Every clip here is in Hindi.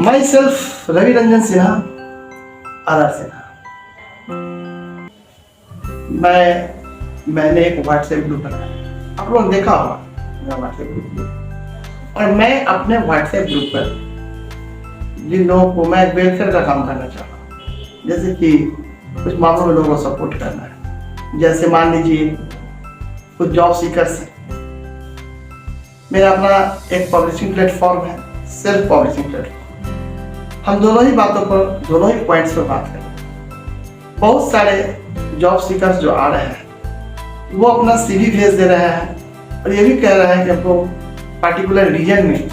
माई सेल्फ रवि रंजन सिन्हा, आदर सिन्हा। मैंने एक व्हाट्सएप ग्रुप बनाया, आप लोगों ने देखा होगा मेरा व्हाट्सएप ग्रुप। और मैं अपने व्हाट्सएप ग्रुप पर जिन लोगों को मैं वेलफेयर का काम करना चाहता हूँ, जैसे कि कुछ मामलों में लोगों को सपोर्ट करना है, जैसे मान लीजिए कुछ जॉब सीकर्स हैं। मेरा अपना एक पब्लिशिंग प्लेटफॉर्म है, सेल्फ पब्लिशिंग प्लेटफॉर्म। हम दोनों ही बातों पर, दोनों ही पॉइंट्स पर बात करें। बहुत सारे जॉब सीकर्स जो आ रहे हैं वो अपना सीवी भेज दे रहे हैं और ये भी कह रहे हैं कि हमको पार्टिकुलर रीजन में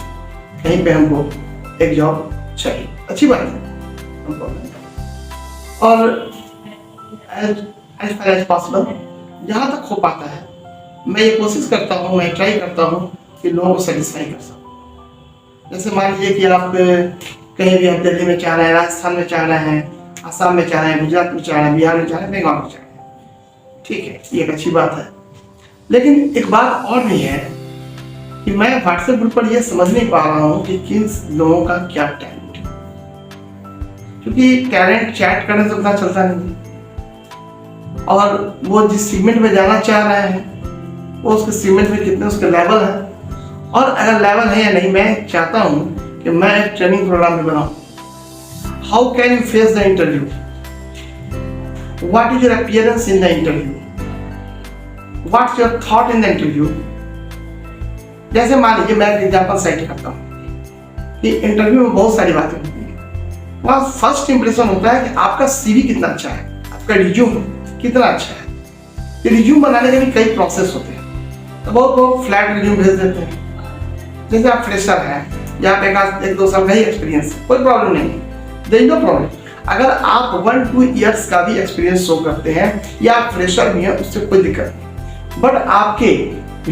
कहीं पे हमको एक जॉब चाहिए। अच्छी बात है हमको, और एज फार एज पॉसिबल जहाँ तक हो पाता है मैं ये कोशिश करता हूँ, मैं ट्राई करता हूँ कि लोगों को सेटिस्फाई कर सकूँ। जैसे मान लीजिए कि आप कहीं भी, हम दिल्ली में चाह रहे हैं, राजस्थान में चाह रहे हैं, असम में चाह रहे हैं, गुजरात में चाह रहे हैं, बिहार में चाह रहे हैं, बंगाल में चाह रहे हैं, ठीक है, ये एक अच्छी बात है। लेकिन एक बात और भी है कि मैं व्हाट्सएप ग्रुप पर ये समझ नहीं पा रहा हूँ कि किन लोगों का क्या टैलेंट है, क्योंकि टैलेंट चैट करने से पता चलता नहीं, और वो जिस सीगमेंट में जाना चाह रहे हैं वो उसके सीगमेंट में कितने उसके लेवल है, और अगर लेवल है या नहीं। मैं चाहता हूँ कि मैं एक ट्रेनिंग प्रोग्राम भी बनाऊं। How can you face the interview, what is your appearance in the interview, what's your thought in the interview. जैसे मान लीजिए मैं एक एग्जाम्पल सेट करता हूँ कि इंटरव्यू में बहुत सारी बातें होती है। वहाँ फर्स्ट इंप्रेशन होता है कि आपका सीवी कितना अच्छा है, आपका रिज्यूम कितना अच्छा है। रिज्यूम बनाने के भी कई प्रोसेस होते हैं, तो बहुत लोग फ्लैट रिज्यूम भेज देते हैं। जैसे आप फ्रेशर हैं या आप एक दो साल का ही एक्सपीरियंस है, कोई प्रॉब्लम नहीं है, देयर इज नो प्रॉब्लम। अगर आप 1-2 ईयर्स का भी एक्सपीरियंस शो करते हैं या आप फ्रेशर भी हैं, उससे कोई दिक्कत नहीं। बट आपके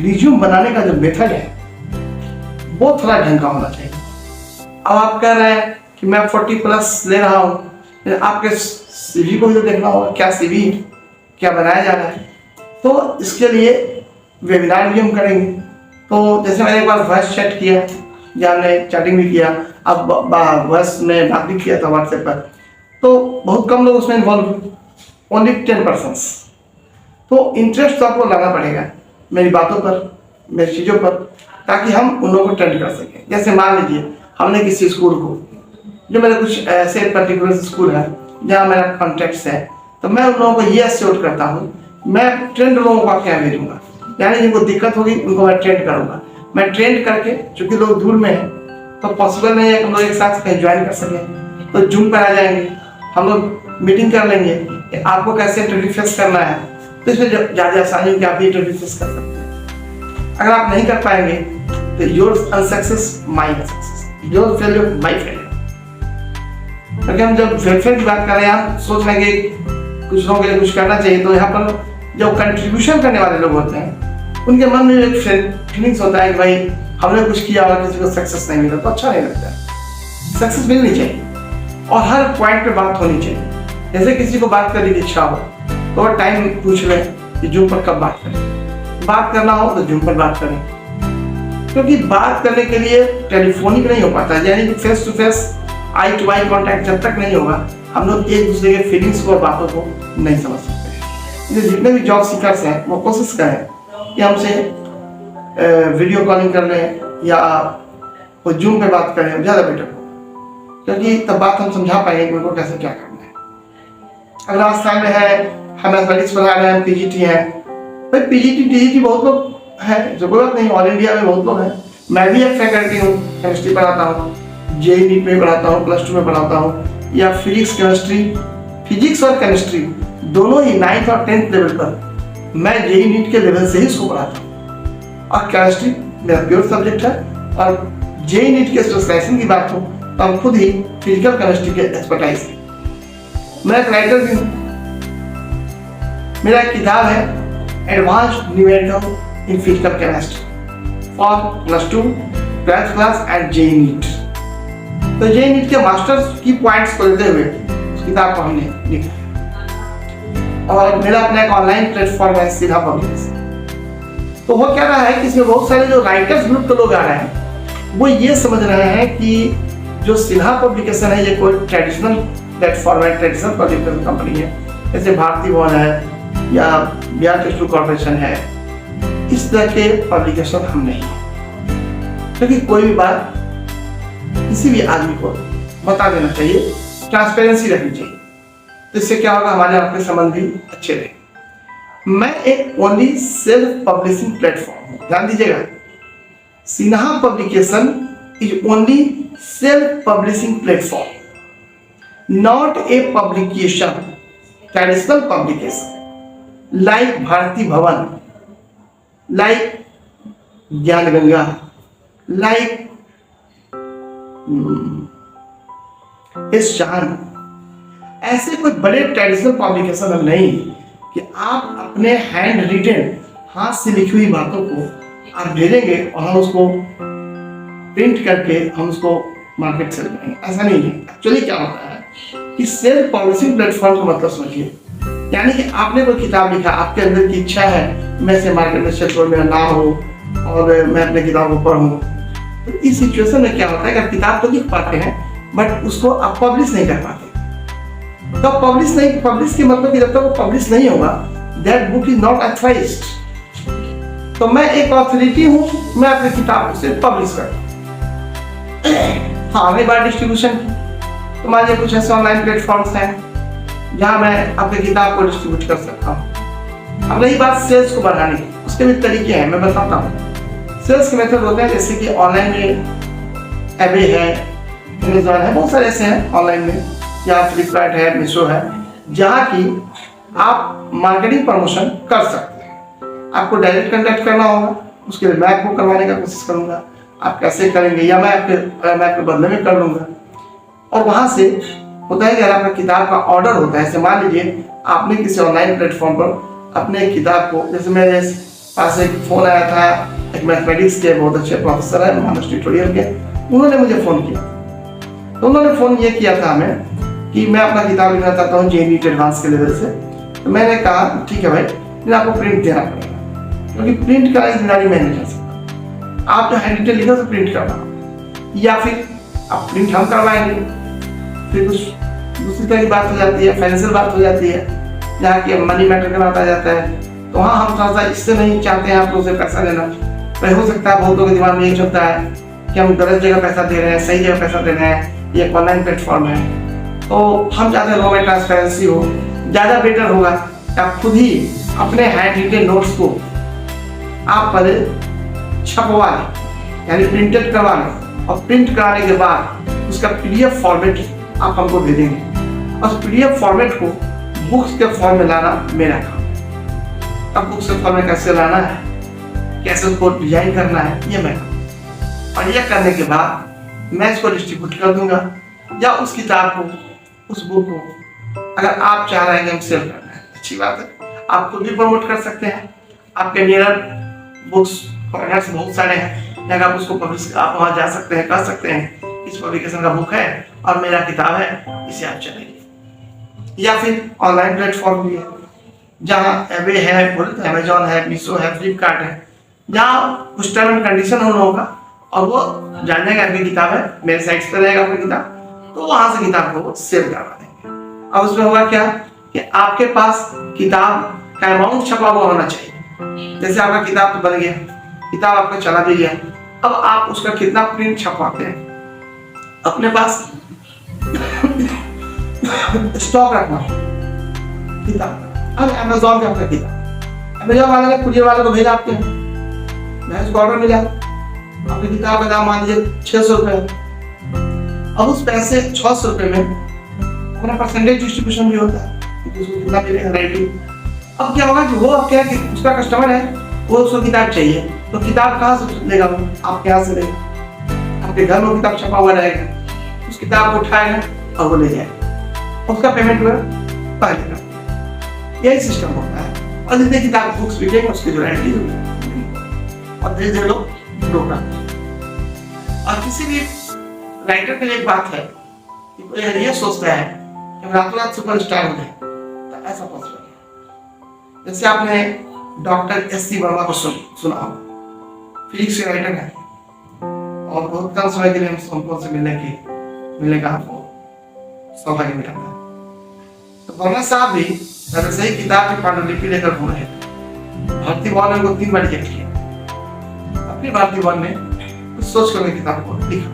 रिज्यूम बनाने का जो मेथड है वो थोड़ा ढंग का होना चाहिए। अब आप कह रहे हैं कि मैं 40+ ले रहा हूँ, आपके सीवी को भी तो देखना होगा, क्या सीवी क्या बनाया जा रहा है। तो इसके लिए वेबिनार भी हम करेंगे। तो जैसे मैंने एक बार वॉइस चैट किया या हमने चैटिंग भी किया, अब वॉइस में बात भी किया था व्हाट्सएप पर, तो बहुत कम लोग उसमें इन्वॉल्व हुए, ओनली 10%। तो इंटरेस्ट तो आपको लाना पड़ेगा मेरी बातों पर, मेरी चीज़ों पर, ताकि हम उन लोगों को ट्रेंड कर सकें। जैसे मान लीजिए हमने किसी स्कूल को, जो मेरे कुछ ऐसे पर्टिकुलर स्कूल है जहाँ मेरा कॉन्टैक्ट्स है, तो मैं उन लोगों को ये एश्योर करता हूँ मैं ट्रेंड लोगों को क्या भेजूंगा, यानी जिनको दिक्कत होगी उनको मैं ट्रेंड करूँगा। मैं ट्रेंड करके, चूंकि लोग दूर में हैं तो पॉसिबल नहीं है कि हम लोग एक साथ कहीं ज्वाइन कर सकें, तो जूम पर आ जाएंगे, हम लोग मीटिंग कर लेंगे कि आपको कैसे इंटरव्यू फेस करना है। तो इसमें ज़्यादा आसानी होगी, आप भी इंटरव्यू फेस कर सकते हैं। अगर आप नहीं कर पाएंगे तो your unsuccess my success, your failure my failure. क्योंकि हम जब वेलफेयर की बात कर रहे हैं, आप सोच रहे हैं कि कुछ लोगों के लिए कुछ करना चाहिए, तो यहाँ पर जो कंट्रीब्यूशन करने वाले लोग होते हैं उनके मन में एक फीलिंग्स होता है कि भाई हमने कुछ किया और किसी को सक्सेस नहीं मिला तो अच्छा नहीं लगता है। सक्सेस मिलनी चाहिए और हर पॉइंट पे बात होनी चाहिए। जैसे किसी को बात करने की इच्छा हो तो टाइम पूछ लें कि जूम पर कब बात करें, बात करना हो तो जूम पर बात करें, क्योंकि बात करने के लिए टेलीफोनिक नहीं हो पाता, यानी कि face to face, eye to eye contact जब तक नहीं होगा हम लोग एक दूसरे के फीलिंग्स को और बातों को नहीं समझ सकते। जितने भी जॉब सीकर्स हैं वो कोशिश करें कि हमसे वीडियो कॉलिंग कर लें या वो जूम पे बात करें, ज़्यादा बेटर हो, क्योंकि तब बात हम समझा पाएंगे कि उनको कैसे क्या करना है। अगर राजस्थान में है, हम एथलेटिक्स पढ़ा रहे हैं, पीजीटी है, भाई पीजीटी टीजीटी बहुत लोग हैं, जरूरत नहीं, ऑल इंडिया में बहुत लोग हैं। मैं भी एक फैकल्टी हूँ, केमिस्ट्री पढ़ाता हूँ, जेई नीट में पढ़ाता हूँ, +2 में पढ़ाता हूँ, या फिजिक्स केमिस्ट्री, फिजिक्स और केमिस्ट्री दोनों ही 9th और 10th लेवल पर मैं जेई नीट के लेवल से ही इसको पढ़ाता हूँ। और केमिस्ट्री मेरा प्योर सब्जेक्ट है, और जेई नीट के स्पेशलाइजेशन की बात हो तो हम खुद ही फिजिकल केमिस्ट्री के एक्सपर्टाइज हैं। मैं एक राइटर भी हूँ, मेरा एक किताब है advanced numerical in physical chemistry for +2, 12th class and JEE NEET. तो जेई नीट के मास्टर्स की पॉइंट्स को लेते हुए उस किताब को हमने लिखा। और मेरा अपना एक ऑनलाइन प्लेटफॉर्म है सिन्हा पब्लिश। तो वो क्या रहा है कि इसमें बहुत सारे जो राइटर्स ग्रुप के लोग आ रहे हैं वो ये समझ रहे हैं कि जो सिन्हा पब्लिकेशन है ये कोई ट्रेडिशनल प्लेटफॉर्म है, ट्रेडिशनल पब्लिकेशन कंपनी है, जैसे भारती भवन है या बिहार टेक्सटाइल कॉर्पोरेशन है, इस तरह के पब्लिकेशन हम नहीं, क्योंकि कोई भी बात किसी भी आदमी को बता देना चाहिए, ट्रांसपेरेंसी रखनी चाहिए, तो इससे क्या होगा, हमारे आपके संबंध भी अच्छे रहे। मैं एक ओनली सेल्फ पब्लिशिंग प्लेटफॉर्म हूं, ध्यान दीजिएगा, Sinha publication is only self publishing platform, not a publication, traditional publication like Bharati Bhawan, like ज्ञान गंगा, लाइक इस चांद, ऐसे कोई बड़े ट्रेडिशनल पब्लिकेशन हम नहीं कि आप अपने हैंड रिटन, हाथ से लिखी हुई बातों को आप भेजेंगे और हम उसको प्रिंट करके हम उसको मार्केट से लगाएंगे, ऐसा नहीं है। एक्चुअली क्या होता है कि सेल्फ पब्लिशिंग प्लेटफॉर्म का मतलब समझिए, यानी कि आपने कोई किताब लिखा, आपके अंदर की इच्छा है मैं से मार्केट में सेल हो, मेरा नाम हो और मैं अपने किताब को पढ़ूं, तो इस सिचुएशन में क्या होता है कि आप किताब तो लिख पाते हैं बट उसको आप पब्लिश नहीं कर पाते। तो पब्लिश के मतलब कि जब तक वो पब्लिश नहीं होगा, that book is not authorised. तो मैं एक ऑथोरिटी हूं, मैं अपनी किताब को सिर्फ पब्लिश करता हूं। हाँ, अगली बात डिस्ट्रीब्यूशन की, तो मान लीजिए कुछ ऐसे ऑनलाइन प्लेटफॉर्म्स हैं जहां मैं अपनी किताब को डिस्ट्रीब्यूट कर सकता हूं। अब रही बात सेल्स को बढ़ाने की, उसके भी तरीके हैं, मैं बताता हूं। सेल्स के मेथड होते हैं जैसे कि ऑनलाइन में एबे है, अमेज़न है, बहुत सारे ऐसे हैं ऑनलाइन में, या फ्लिपकार्ट है, मीशो है, जहाँ की आप मार्केटिंग प्रमोशन कर सकते हैं। आपको डायरेक्ट कंटेक्ट करना होगा, उसके लिए मैं आपको करवाने का कोशिश करूंगा, आप कैसे करेंगे या मैं आपके बदले में कर लूंगा। और वहाँ से होता है कि अगर आपका किताब का ऑर्डर होता है, जैसे मान लीजिए आपने किसी ऑनलाइन प्लेटफॉर्म पर अपने किताब को, जैसे मेरे पास एक फ़ोन आया था, एक मैथमेटिक्स के बहुत अच्छे प्रोफेसर है मानस ट्यूटोरियल के, उन्होंने मुझे फ़ोन किया। तो उन्होंने फ़ोन ये किया था हमें कि मैं अपना किताब लिखना चाहता हूँ JEE एडवांस के लेवल से। तो मैंने कहा ठीक है भाई, लेकिन आपको प्रिंट देना पड़ेगा, क्योंकि प्रिंट का जिम्मेदारी मैं नहीं कर सकता। आप जो हैंड रिटन लिखा तो प्रिंट करवाओ, या फिर आप प्रिंट हम करवाएंगे। फिर कुछ दूसरी तरह की बात हो जाती है, फाइनेंशियल बात हो जाती है, जहाँ की मनी मैटर का बात आ जाता है। तो हाँ, हम थोड़ा सा इससे नहीं चाहते हैं आप लोगों से पैसा लेना। तो हो सकता है बहुतों के दिमाग में ये चलता है कि हम गलत जगह पैसा दे रहे हैं, सही जगह पैसा दे रहे हैं, ये एक ऑनलाइन प्लेटफॉर्म है। तो हम चाहते हैं लोगों में ट्रांसपेरेंसी हो, ज़्यादा बेटर होगा कि आप खुद ही अपने हैंड रिटन नोट्स को आप पहले छपवा लें, यानी प्रिंटेड करवा लें, और प्रिंट कराने के बाद उसका PDF फॉर्मेट आप हमको दे देंगे, और उस PDF फॉर्मेट को बुक्स के फॉर्म में लाना मेरा काम। अब बुक्स के फॉर्म में कैसे लाना है, कैसे उसको डिजाइन करना है, ये मैं, और ये करने के बाद मैं इसको डिस्ट्रीब्यूट कर दूंगा, या उस किताब को, उस बुक को अगर आप चाह रहे हैं कि हम सेल करना है, अच्छी बात है, आप खुद भी प्रमोट कर सकते हैं। आपके नियर बुक्स कॉर्नर्स बहुत सारे हैं, अगर आप उसको पब्लिश, आप वहाँ जा सकते हैं, कर सकते हैं, इस पब्लिकेशन का बुक है और मेरा किताब है, इसे आप चलेंगे। या फिर ऑनलाइन प्लेटफॉर्म भी है, जहाँ एबे है, बोले तो अमेजॉन है, मीशो है, फ्लिपकार्ट है, जहाँ कुछ टर्म एंड कंडीशन उन लोगों का, और वो जान जाएगा आपकी किताब है, मेरे साइट पर रहेगा आपकी किताब, तो वहां से किताब को सेल करवा देंगे। अब उसमें होगा क्या कि आपके पास किताब का अमाउंट छपा हुआ होना चाहिए। जैसे आपका किताब तो बन गया, किताब आपको चला भी गया, अब आप उसका कितना प्रिंट छपवाते हैं, अपने पास स्टॉक रखना किताब। अब अमेजॉन पे आपका किताब, अमेजॉन वाले ने कुरियर वाले को भेजा आपके, मैं उसको ऑर्डर मिला, आपकी किताब का दाम मान लीजिए 600 रुपये। अब उस पैसे 600 रुपये में अपना परसेंटेज डिस्ट्रीब्यूशन भी होता है कि उसको कितना मिलेगा रेटिंग। अब क्या होगा कि वो अब क्या है कि उसका कस्टमर है, वो उसको किताब चाहिए, तो किताब कहाँ से लेगा वो, आपके यहाँ से लेगा, आपके घर में किताब छपा हुआ रहेगा, उस किताब को उठाएगा और वो ले जाएगा, उसका पेमेंट वो पहले का। यही सिस्टम होता है, और जितने किताब बुक्स बिकेंगे उसकी जो रेंट और धीरे धीरे लोग ग्रो करते हैं। और किसी भी राइटर के लिए एक बात है कि कोई ये सोचता है कि रातों रात सुपरस्टार हो जाए, तो ऐसा पॉसिबल है। जैसे आपने डॉक्टर S.C. वर्मा को सुना हो, फिजिक्स के राइटर है, और बहुत कम समय के लिए हमको उनसे मिलने की मिलेगा आपको, सौभाग्य मिला था। तो वर्मा साहब भी पहले से ही किताब की पांडुलिपि लेकर घूम रहे थे। भारती भवन ने 3 बार रिजेक्ट किया। अपनी भारती भवन ने कुछ सोच कर किताब को लिखा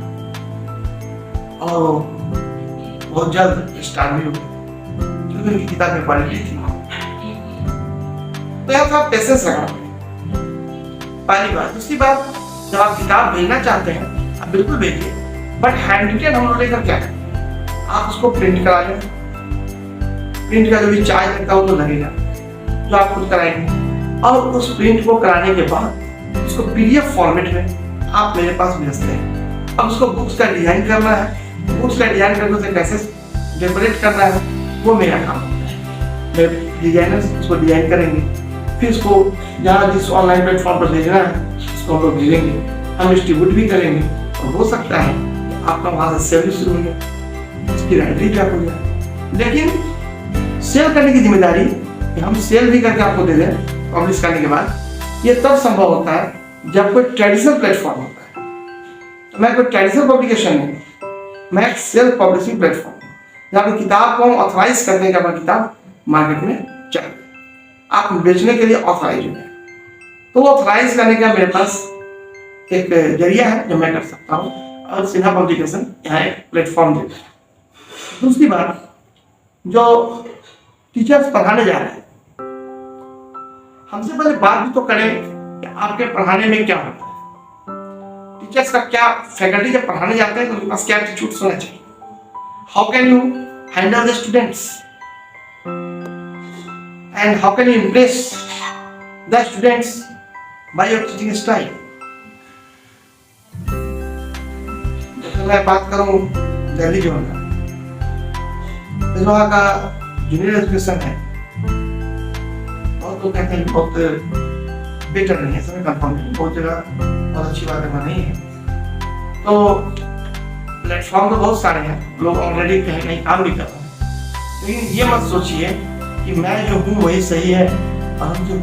और बहुत जल्द स्टार्ट भी हो गई, क्योंकि उनकी किताब में क्वालिटी थी। तो यहाँ थोड़ा पेशेंस रखना पड़ेगा, पहली बात। दूसरी बात, जब आप किताब भेजना चाहते हैं आप बिल्कुल भेजिए, बट हैंड रिटेन हम लोग लेकर क्या करें, आप उसको प्रिंट करा लें। प्रिंट का जो भी चार्ज लगता है वो तो लगेगा, जो आप खुद कराएंगे। और उस प्रिंट को कराने के बाद उसको पीडीएफ फॉर्मेट में आप मेरे पास भेजते हैं। अब उसको बुक्स का डिजाइन करना है, बुक्स का डिजाइन करके उसे कैसे डेकोरेट करना है वो मेरा काम होता है। मैं डिजाइनर्स उसको डिजाइन करेंगे, फिर उसको जहाँ जिस ऑनलाइन प्लेटफॉर्म पर भेजना है उसको हम लोग भेजेंगे, हम डिस्ट्रीब्यूट भी करेंगे। और हो सकता है आपका वहाँ से सेल भी शुरू हो जाए, उसकी राइटरी क्या हो जाए। लेकिन सेल करने की जिम्मेदारी कि हम सेल भी करके आपको दे दें पब्लिश करने के बाद, ये तब संभव होता है जब कोई ट्रेडिशनल प्लेटफॉर्म होता है। तो मैं कोई ट्रेडिशनल पब्लिकेशन नहीं, मैं एक सेल्फ पब्लिशिंग प्लेटफॉर्म हूँ, जहाँ पर किताब को हम ऑथराइज करते हैं कि अपनी किताब मार्केट में चल आप बेचने के लिए ऑथराइज हो। तो ऑथराइज करने का मेरे पास एक जरिया है जो मैं कर सकता हूँ, और सिन्हा पब्लिकेशन यहाँ एक प्लेटफॉर्म देता है। दूसरी बात, जो टीचर्स पढ़ाने जा रहे हैं, हमसे पहले बात भी तो करें कि आपके पढ़ाने में क्या होता है। टीचर्स का क्या, फैकल्टी जब पढ़ाने जाते हैं तो उनके पास क्या एटीट्यूड होना चाहिए। How can you handle the students and how can you impress the students by your teaching style. जैसे मैं बात करूं दिल्ली जोन का, वहाँ का जूनियर एजुकेशन है, बहुत लोग कहते हैं बहुत बेटर नहीं है, समय कंफर्म नहीं, बहुत जगह बहुत अच्छी बात है नहीं है। तो प्लेटफॉर्म तो बहुत सारे हैं, लोग ऑलरेडी कहीं कहीं काम भी कर रहे हैं। लेकिन ये मत सोचिए कि मैं जो हूँ वही सही है और हम जो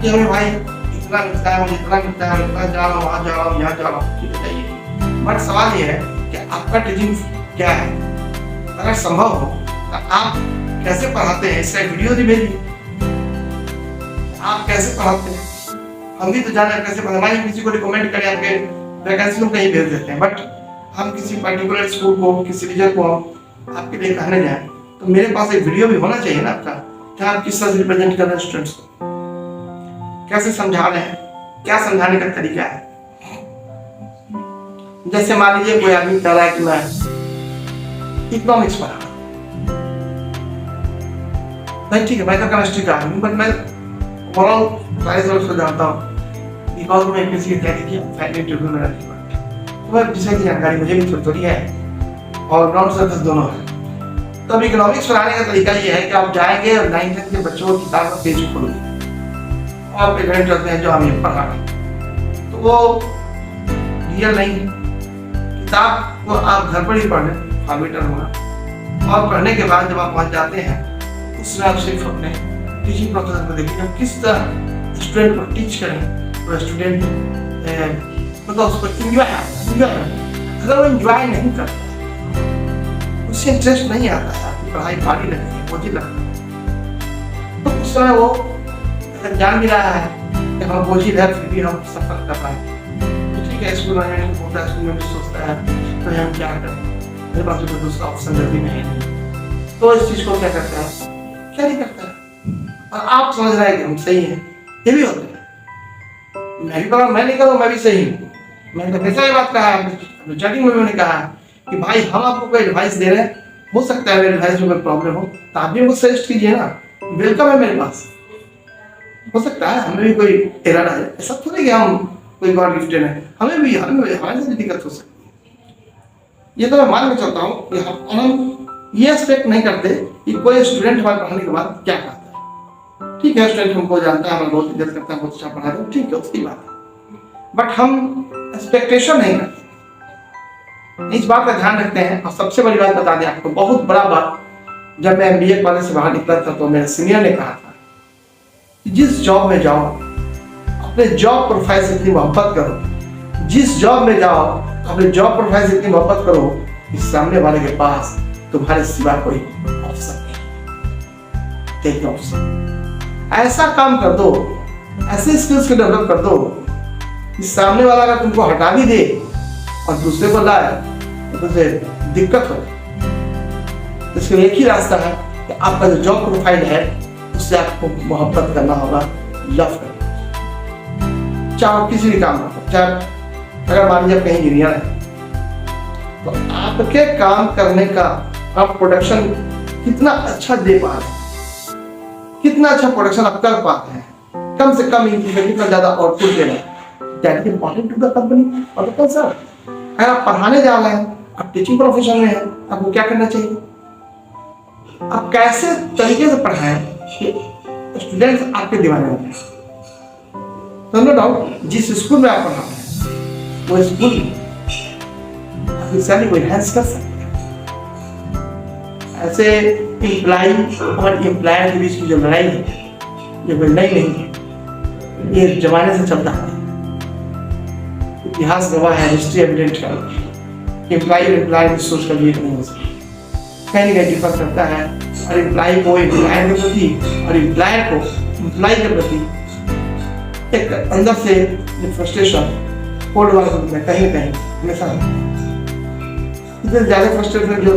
कि हमें भाई इतना मिलता है, मुझे इतना मिलता है, इतना जा रहा हूँ, वहाँ जा रहा हूँ, यहाँ जा रहा हूँ, ठीक है। बट सवाल ये है कि आपका टीचिंग क्या है। अगर संभव हो तो आप कैसे पढ़ाते हैं इसका वीडियो भी भेजिए। आप कैसे पढ़ाते हैं हम भी तो जाना कैसे पढ़ाते। मान किसी को रिकमेंड करें आपके वैकेंसी हम कहीं भेज देते हैं, बट हम किसी पर्टिकुलर स्कूल को, किसी टीचर को आपके लिए कहने जाए तो मेरे पास एक वीडियो भी होना चाहिए ना आपका, कि आप किस तरह से रिप्रेजेंट कर रहे हैं स्टूडेंट्स को, कैसे समझा रहे हैं, क्या समझाने का तरीका है। जैसे मान लीजिए कोई आदमी कह रहा है कि मैं इकोनॉमिक्स पढ़ा, नहीं ठीक है, मैं तो केमिस्ट्री का हूँ, बट मैं ओवरऑल सारे सब्जेक्ट्स को जानता हूँ बिकॉज मैं किसी की तैयारी की फैकल्टी इंटरव्यू में रहती हूँ, तो मैं विषय की जानकारी मुझे भी थोड़ी थोड़ी है और ग्राउंड सर्विस दोनों है। तो अब इकोनॉमिक्स पढ़ाने का तरीका ये है कि आप जाएंगे और 9th के बच्चों को किताब का पेज खोलोगे और पेरेंट करते हैं जो हमें पढ़ा रहे, तो वो रियल नहीं है। किताब को आप घर पर ही पढ़ लें, फॉर बेटर होगा। और पढ़ने के बाद जब आप वहाँ जाते हैं उसमें आप सिर्फ अपने टीचिंग प्रोसेस को देखिए, किस तरह स्टूडेंट को टीच करें तो स्टूडेंट मतलब उसको इंजॉय अगर वो इंजॉय नहीं करता, उससे इंटरेस्ट नहीं आता है, आपकी पढ़ाई भारी लगती है, बोझी लगती है, तो उस समय वो अगर जान भी रहा है कि हम बोझी है फिर भी हम सफर कर रहे हैं, तो ठीक है। स्कूल में होता है, स्कूल में भी सोचता है तो हम क्या करें, मेरे पास कोई दूसरा ऑप्शन जल्दी में है नहीं, तो इस चीज़ को क्या करता है, क्या नहीं करता है। और आप समझ रहे हैं कि हम सही हैं, ये भी होता है। मैं भी करूँ, मैं नहीं करूँ, मैं भी सही हूँ। मैंने तो हमेशा ये बात कहा है, चैटिंग में मैंने कहा कि भाई हम आपको कोई एडवाइस दे रहे हैं, हो सकता है मेरे एडवाइस में कोई प्रॉब्लम हो तो आप भी हमको सजेस्ट कीजिए ना, वेलकम है मेरे पास। हो सकता है हमें भी कोई एरर आ जाए, ऐसा थोड़ी कि हम कोई गॉड गिफ्टेड है, हमें भी हमारे से दिक्कत हो सकती है। ये तो मैं मान के चलता हूँ कि हम ये एक्सपेक्ट नहीं करते कि कोई स्टूडेंट हमारे पढ़ाने के बाद क्या कहता है। ठीक है, स्टूडेंट हमको जानता है, हमें बहुत इज्जत करता है, बहुत अच्छा पढ़ा रहे, ठीक है, उसकी बात है, बट हम एक्सपेक्टेशन नहीं करते। इस बात का ध्यान रखते हैं। और सबसे बड़ी बात बता दें आपको, बहुत बड़ा बात, जब मैं MBA कॉलेज से बाहर निकला था तो मेरे सीनियर ने कहा था कि जिस जॉब में जाओ अपने जॉब प्रोफाइल से इतनी मोहब्बत करो, जिस जॉब में जाओ अपने जॉब प्रोफाइल से इतनी मोहब्बत करो कि सामने वाले के पास तुम्हारे सिवा कोई ऑप्शन नहीं। टेक ऑप्शन, ऐसा काम कर दो, ऐसे स्किल्स को डेवलप कर दो कि सामने वाला अगर तुमको हटा भी दे और दूसरे को लाए तो तुझे दिक्कत हो। इसका एक ही रास्ता है कि आपका जो जॉब प्रोफाइल है उससे आपको मोहब्बत करना होगा, लव करना। चाहे आप किसी भी काम करो, चाहे अगर मान लीजिए कहीं इंजीनियर है तो आपके काम करने का आप प्रोडक्शन कितना अच्छा दे पा रहे हैं, कितना अच्छा प्रोडक्शन आप कर पाते हैं, कम से कम कितना ज्यादा आउटपुट दे रहे हैं, that is important to the company और द कंसर्न। अगर आप पढ़ाने जा रहे हैं, आप टीचिंग प्रोफेशन में हैं, आपको क्या करना चाहिए? आप कैसे तरीके से पढ़ाएं कि स्टूडेंट्स आपके दीवाने हो जाए। तो नो डाउट जिस स्कूल में आप पढ़ा रहे हैं वो स्कूल आपकी सैलरी को एनहांस कर सकते हैं। ऐसे एम्प्लॉय और एम्प्लॉयर के बीच की जो लड़ाई है ये कोई नई नहीं है, ये जमाने से चलता है। इतिहास गवाह है, हिस्ट्री एविडेंट है। एम्प्लॉय और एम्प्लॉयर की सोच कभी एक नहीं हो सकती, कहीं ना कहीं डिफर करता है। और एम्प्लॉय को एम्प्लॉयर के प्रति और एम्प्लॉयर को एम्प्लॉय के प्रति एक अंदर से फ्रस्ट्रेशन कोल्ड वार में कहीं ना कहीं हमेशा इतने ज्यादा फ्रस्ट्रेशन जो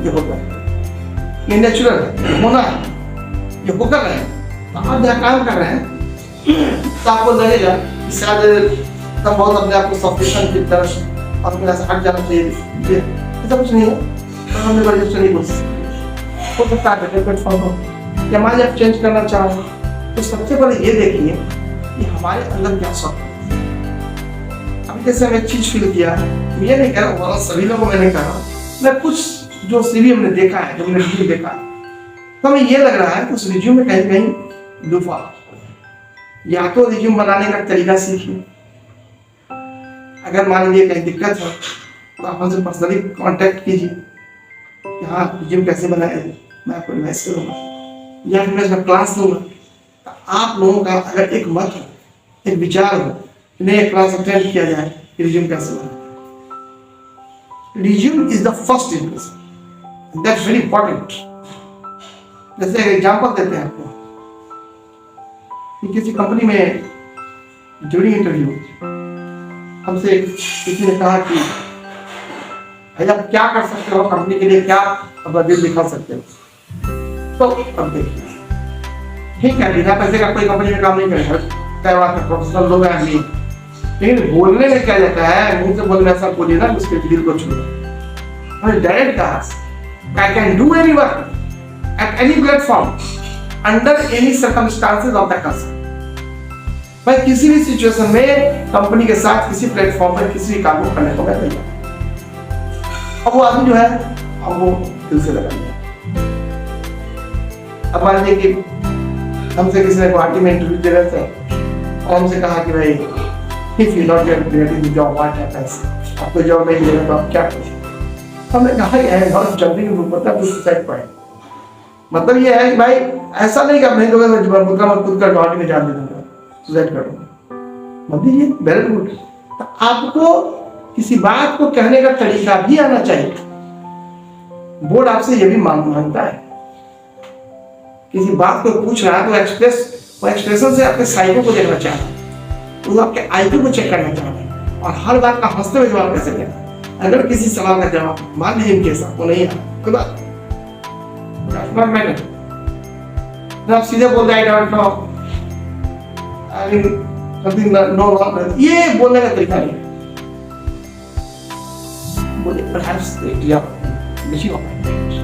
ये होता है, ये नेचुरल है, ये होना है, ये होकर रहे हैं। तो आप जहाँ काम कर रहे हैं तो आपको लगेगा कि शायद तब बहुत अपने आप को सफिशिएंट की तरफ और मेरा से हट जाना चाहिए। ऐसा कुछ नहीं है, तो हमने बड़ी चली कोशिश हो सकता है बेटर प्लेटफॉर्म हो या मान आप चेंज करना चाहो तो सबसे पहले ये देखिए कि हमारे अंदर क्या शौक है। अभी जैसे मैं एक चीज फील किया, ये नहीं कह रहा ओवरऑल सभी लोगों को मैंने कहा, मैं कुछ जो सीवी हमने देखा है, जो हमने रिज्यूम देखा है, तो हमें ये लग रहा है कि उस रिज्यूम में कहीं कहीं लूफा। या तो रिज्यूम बनाने का तरीका सीखिए, अगर मान लीजिए कहीं दिक्कत है तो आप हमसे पर्सनली कांटेक्ट कीजिए कि हाँ रिज्यूम कैसे बनाया जाए, मैं आपको एडवाइस करूँगा या फिर मैं इसका क्लास लूँगा। तो आप लोगों का अगर एक मत हो, एक विचार हो कि नहीं क्लास अटेंड किया जाए कि रिज्यूम कैसे बनाए। Resume is the first impression, that's very important. जैसे एक एग्जाम्पल देते हैं आपको कि किसी कंपनी में ड्यूरिंग इंटरव्यू हमसे किसी ने कहा कि भाई आप क्या कर सकते हो कंपनी के लिए, क्या अपना दिल दिखा सकते हो। तो अब देखिए ठीक है, बिना पैसे का कोई कंपनी में काम नहीं करेगा, चाहे वहाँ प्रोफेशनल लोग हैं नहीं, लेकिन बोलने में क्या जाता है, मुंह से बोलने ऐसा बोलिए ना उसके दिल को छू। डायरेक्ट कहा I can do any work at any platform under any circumstances of the concern. मैं किसी भी सिचुएशन में कंपनी के साथ किसी प्लेटफॉर्म पर किसी भी काम को करने को मैं तैयार। अब वो आदमी जो है अब वो दिल से लगा लिया। अब मान लीजिए कि हमसे किसी ने गुवाहाटी में इंटरव्यू दे रहे थे और हमसे कहा कि भाई if you not get the job what happens, आपको जॉब नहीं मिलेगा तो आप क्या करेंगे। हमने कहा I am not jumping to suicide point. मतलब ये है कि भाई ऐसा नहीं कि आप नहीं दोगे तो मैं खुद कर गुवाहाटी में जान दे दूंगा, सुसाइड करूंगा। मतलब ये वेरी गुड। तो आपको किसी बात को कहने का तरीका भी आना चाहिए। बोर्ड आपसे ये भी मांगता है, किसी बात को पूछ रहा है तो वो एक्सप्रेशन से आपके साइको को देखना चाह रहा है, वो आपके आईक्यू को चेक करना चाह रहा है और हर बात का हंसते हुए जवाब कैसे देना। अगर किसी सवाल का जवाब मान लीजिए केस आपको नहीं आया, कोई बात आप सीधे बोल रहे I don't know, I mean something no, ये बोलने का तरीका नहीं। बोले perhaps या missing opportunities,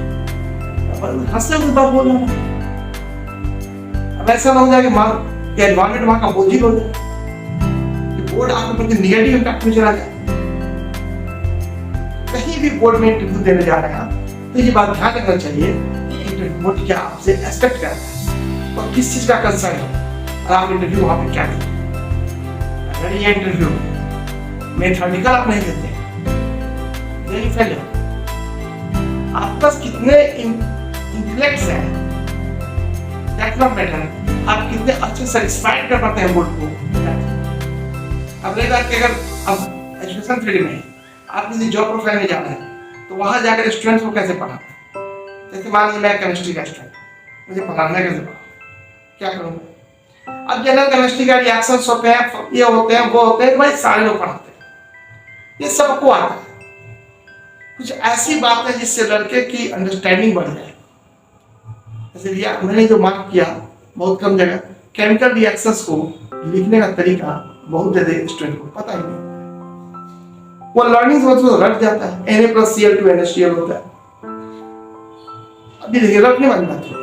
हंसते हुए बात बोल रहा है। अब ऐसा ना हो जाए कि माँ ये एनवायरमेंट वहाँ का बोझिल हो जाए कि बोर्ड आपके प्रति निगेटिव इम्पैक्ट में चला जाए। कहीं भी बोर्ड में इंटरव्यू देने जा रहे हैं तो ये बात ध्यान रखना चाहिए कि बोर्ड क्या आपसे एक्सपेक्ट कर रहा है और किस चीज का कंसर्न है और आप इंटरव्यू वहाँ पे क्या देते हैं। अगर ये इंटरव्यू मेथोडिकल आप नहीं देते फेलियर, आपके पास कितने इंटेलेक्ट्स हैं दैट नॉट मैटर, आप कितने अच्छे सेटिस्फाइड कर पाते हैं बोर्ड को। अब रहेगा कि अगर आप एजुकेशन फील्ड में आप किसी जॉब प्रोफाइल में जा रहे हैं तो वहां जाकर स्टूडेंट्स को कैसे पढ़ाना है। जैसे मान लीजिए मैं केमिस्ट्री का स्टूडेंट, मुझे पढ़ाना कैसे पढ़ाऊँ, क्या करूँगा। अब जनरल केमिस्ट्री का रिएक्शंस होते हैं, ये होते हैं, वो होते हैं, भाई सारे लोग पढ़ाते हैं, ये सबको आता है। कुछ ऐसी बात है जिससे लड़के की अंडरस्टैंडिंग बढ़ जाए। जैसे मैंने जो मार्क किया बहुत कम जगह, केमिकल रिएक्शंस को लिखने का तरीका बहुत ज्यादा स्टूडेंट को पता ही नहीं, वो लर्निंग वो रट जाता है। Na+Cl2 NaCl होता है। अभी देखिए रटने वाली बात है,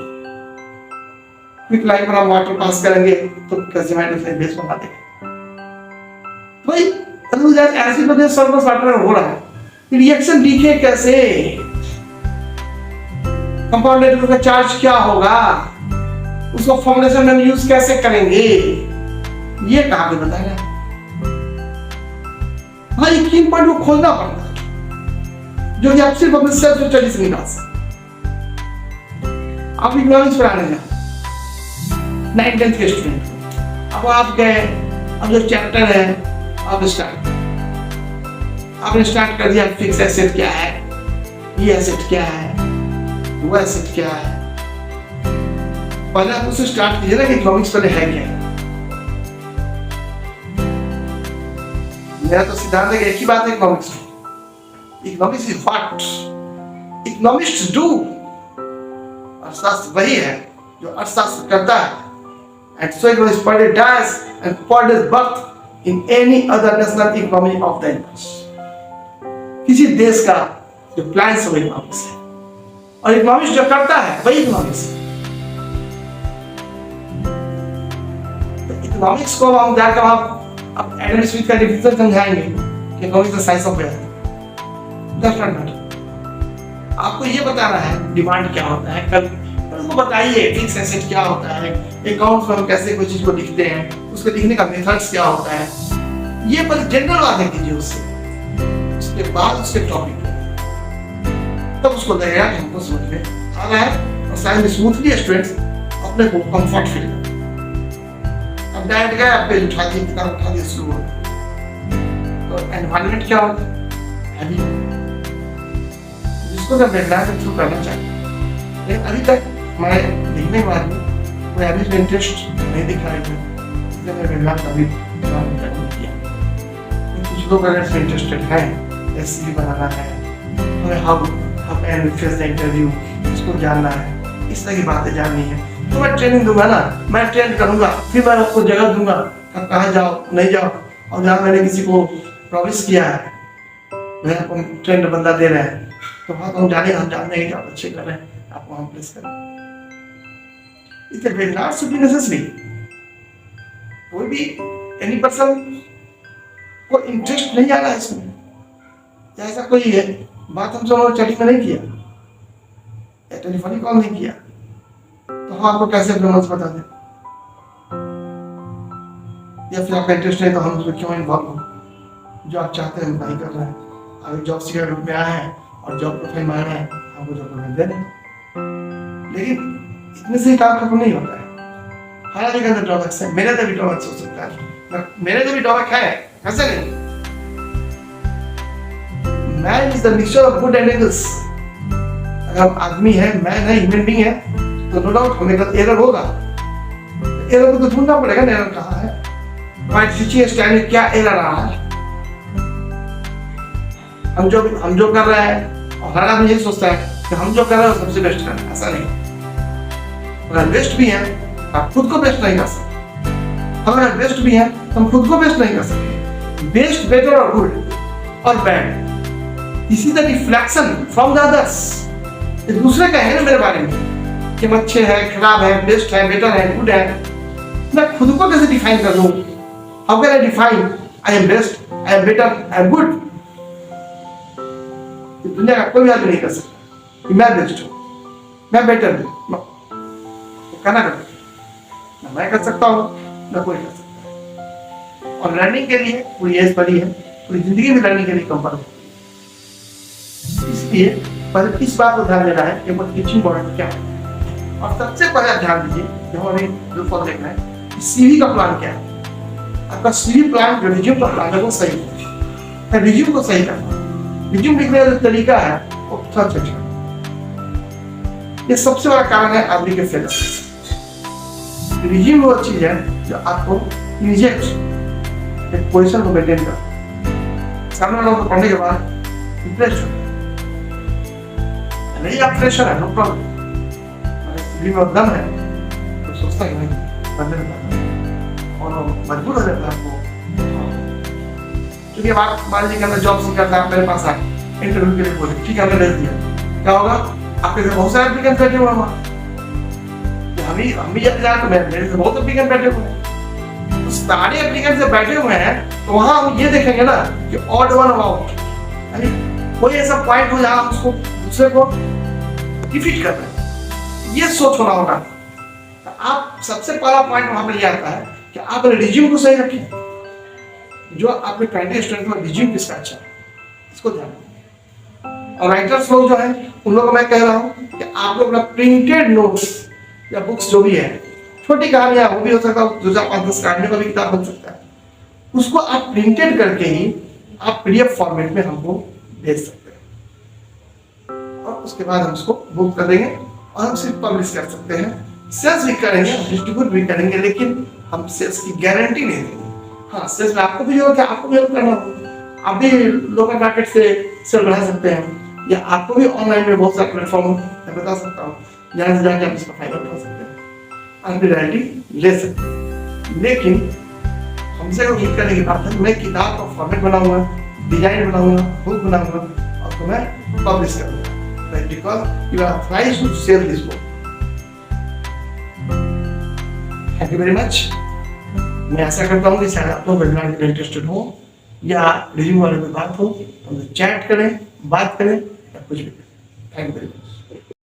क्विक लाइन पर हम वाटर पास करेंगे तो कैल्शियम बेस बना देंगे। भाई एसिड में सल्फर वाटर हो रहा है, रिएक्शन लिखे कैसे, कंपाउंड एटम का चार्ज क्या होगा, उसको फॉर्मुलेशन में यूज कैसे करेंगे, ये कहां पे बताया। भाई 3 पॉइंट को खोलना पड़ता है जो कि आप सिर्फ अपने सेल्फ स्टडी से निकाल सकते। आप इकोनॉमिक्स पढ़ाने जाए 9th-10th के स्टूडेंट, अब आप गए, अब जो चैप्टर है आपने स्टार्ट कर दिया, फिक्स एसेट क्या है, ये एसेट क्या है, वो एसेट क्या है। पहले आप उसे स्टार्ट कीजिए ना कि इकोनॉमिक्स पहले है क्या है। मेरा तो सिद्धांत है कि एक ही बात है economics, economics is what economics do. अर्थशास्त्र वही है जो अर्थशास्त्र करता है। And so it was per does and per does birth in any other national economy of the universe. किसी देश का जो प्लान है वो इकोनॉमिक्स है, और इकोनॉमिक्स जो करता है वही इकोनॉमिक्स है। इकोनॉमिक्स को हम जाकर अब एडम स्मिथ का डिफिनेशन समझाएंगे कि economics the science of wealth. That's not matter. आपको ये बताना है डिमांड क्या होता है, कल उसको बताइए फिक्स एसेट क्या होता है, अकाउंट्स में हम कैसे कोई चीज को लिखते हैं, उसको लिखने का मेथड्स क्या होता है, ये पर जनरल बातें कीजिए उससे। उसके बाद उसके टॉपिक तब उसको लगेगा कि हमको समझ में आ रहा है और शायद स्मूथली स्टूडेंट्स अपने को कंफर्ट फील करते हैं। अब डायरेक्ट गए आप पेज उठा दिए, किताब उठा दिए, शुरू हो गया। तो एनवायरनमेंट क्या होता है, जिसको जब बैकग्राउंड के थ्रू करना चाहिए, लेकिन अभी तक मैं देखने के बाद कोई अभी इंटरेस्ट नहीं दिख रहा है, इसलिए मैं बैकग्राउंड कभी नहीं किया। कुछ लोग अगर इसमें इंटरेस्टेड हैं, एससीवी बनाना है, हमें how and face the interview, इसको जानना है, इस तरह की बातें जाननी है, तो मैं ट्रेनिंग दूंगा ना, मैं ट्रेन करूंगा, फिर मैं आपको जगह दूंगा कब कहाँ जाओ नहीं जाओ। और जहाँ मैंने किसी को प्रॉमिस किया है मैं आपको ट्रेंड बंदा दे रहे हैं, तो वहाँ हम जाने, हम जानते हैं कि आप अच्छे कर रहे हैं, आपको हम प्लेस करें। It is not should be necessary. कोई भी एनी पर्सन को इंटरेस्ट नहीं आ रहा है इसमें, ऐसा कोई है बात हम दोनों चैटिंग में नहीं किया या टेलीफोनिक कॉल नहीं किया, तो हम आपको कैसे अपने मन से बता दें, या फिर आपका इंटरेस्ट है तो हम उसमें क्यों इन्वॉल्व हो। जो आप चाहते हैं नहीं कर रहे हैं, आप जॉब सीकर ग्रुप में आए हैं और जॉब प्रोफाइल मांग रहे हैं, आपको जॉब प्रोफाइल दे दें। लेकिन इतने से ही काम खत्म नहीं होता है, हर एक अंदर ड्रॉबैक्स है, मेरे तो भी ड्रॉबैक्स हो सकता है, मेरे तो भी ड्रॉबैक है, ऐसा नहीं। Man is the mixture of good and evils. अगर आदमी है, मैन है, ह्यूमन बीइंग है, तो नो डाउट हमें एरर होगा, एरर को तो ढूंढना पड़ेगा ना, एरर कहाँ है, हमारी टीचिंग स्टाइल में क्या एरर रहा है। हम जो कर रहे हैं, और हर आदमी यही सोचता है कि हम जो कर रहे हैं सबसे बेस्ट कर रहे हैं, ऐसा नहीं। अगर बेस्ट भी है आप खुद को बेस्ट नहीं कर सकते, अगर बेस्ट भी है तो हम खुद को बेस्ट नहीं कर सकते। बेस्ट, बेटर और गुड और bad, this is the reflection from the others. एक दूसरे का है ना मेरे बारे में कि मैं अच्छे है, खराब है, बेस्ट है, बेटर है, गुड है। मैं खुद को कैसे डिफाइन कर लूं? How can I define I am best, I am better, I am good? दुनिया का कोई आदमी नहीं कर सकता कि मैं बेस्ट हूं, मैं बेटर हूं। कहना कर ना मैं कर सकता हूँ ना कोई कर सकता है। और लर्निंग के लिए पूरी एज पड़ी है, पूरी जिंदगी में लर्निंग के लिए कम पड़ी। इसलिए पहले इस बात को ध्यान देना है कि टीचिंग मॉडल क्या है। और सबसे पहले ध्यान दीजिए जो हमें जो फॉलो देखना है, सीवी का प्लान क्या है। आपका सीवी प्लान जो रिज्यूम का प्लान है वो सही है, रिज्यूम को सही करना। रिज्यूम लिखने का जो तरीका है वो थोड़ा अच्छा। ये सबसे बड़ा कारण है आदमी के फेलर। रिज्यूम वो चीज है जो आपको इमीडिएट एक पोजीशन को मेंटेन कर, सामने वालों को पढ़ने के बाद इंप्रेस हो नहीं, आप फ्रेशर है नो प्रॉब्लम, अगर में दम है तो सोचता ही नहीं बंदे में और मजबूर हो जाता है आपको। क्योंकि बात मान लीजिए मैं जॉब सीकर था, मेरे पास आए इंटरव्यू के लिए बोले, ठीक है हमने भेज दिया, क्या होगा आपके से बहुत सारे एप्लीकेंट बैठे हुए हैं, हम भी जब जाए तो मेरे से बहुत एप्लीकेंट बैठे हुए हैं, तो सारे एप्लीकेंट से बैठे हुए हैं तो वहां हम ये देखेंगे ना कि ऑड वन अबाउट, यानी कोई ऐसा पॉइंट हो जहां उसको दूसरे को डिफीट कर रहे हैं, ये सोच होना होगा। तो आप सबसे पहला पॉइंट वहां पे ये आता है कि आप रिज्यूम को सही रखें, जो आपके कैंडिडेट स्टूडेंट का रिज्यूम किसका अच्छा है इसको ध्यान रखें। और राइटर्स लोग जो है उन लोगों को मैं कह रहा हूं कि आप लोग अपना प्रिंटेड नोट्स या बुक्स जो भी है, छोटी कहानियां वो भी हो सकता है, 2-5-10 कहानियों का भी किताब बन सकता है, उसको आप प्रिंटेड करके ही आप पीडीएफ फॉर्मेट में हमको भेज सकते हैं और उसके बाद हम उसको बुक कर देंगे और हम सिर्फ पब्लिश कर सकते हैं। सेल्स भी करेंगे, डिस्ट्रीब्यूट भी करेंगे, लेकिन हम सेल्स की गारंटी नहीं देंगे। हाँ, सेल्स में आपको भी जरूरत है, आपको भी हेल्प करना होगा, आप भी लोकल मार्केट से सेल बढ़ा सकते हैं, या आपको भी ऑनलाइन में बहुत सारे प्लेटफॉर्म मैं बता सकता हूँ जहाँ से जाके आप इसका फायदा उठा सकते हैं, आप भी गारंटी ले सकते हैं। लेकिन हमसे उम्मीद करने की बात है, मैं किताब का फॉर्मेट बनाऊंगा, डिजाइन बनाऊंगा, बुक बनाऊंगा और तुम्हें पब्लिश करूंगा, because you are authorised to sell this book. Thank you very much. मैं आशा करता हूँ कि शायद आप लोग वेबिनार में इंटरेस्टेड हो या रिज्यूम वाले में बात हो, हम चैट करें, बात करें या कुछ भी करें। Thank you very much.